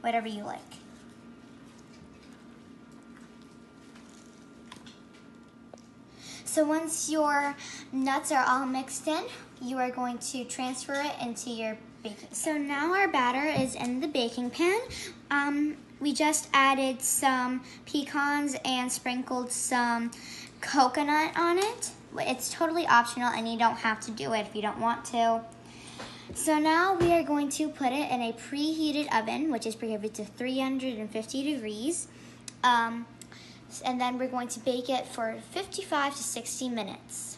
whatever you like. So once your nuts are all mixed in, you are going to transfer it into your baking pan. So now our batter is in the baking pan. We just added some pecans and sprinkled some coconut on it. It's totally optional and you don't have to do it if you don't want to. So now we are going to put it in a preheated oven, which is preheated to 350 degrees. And then we're going to bake it for 55 to 60 minutes.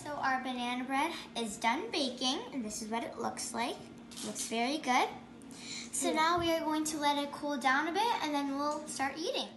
So our banana bread is done baking, and this is what it looks like. It looks very good. So now we are going to let it cool down a bit, and then we'll start eating.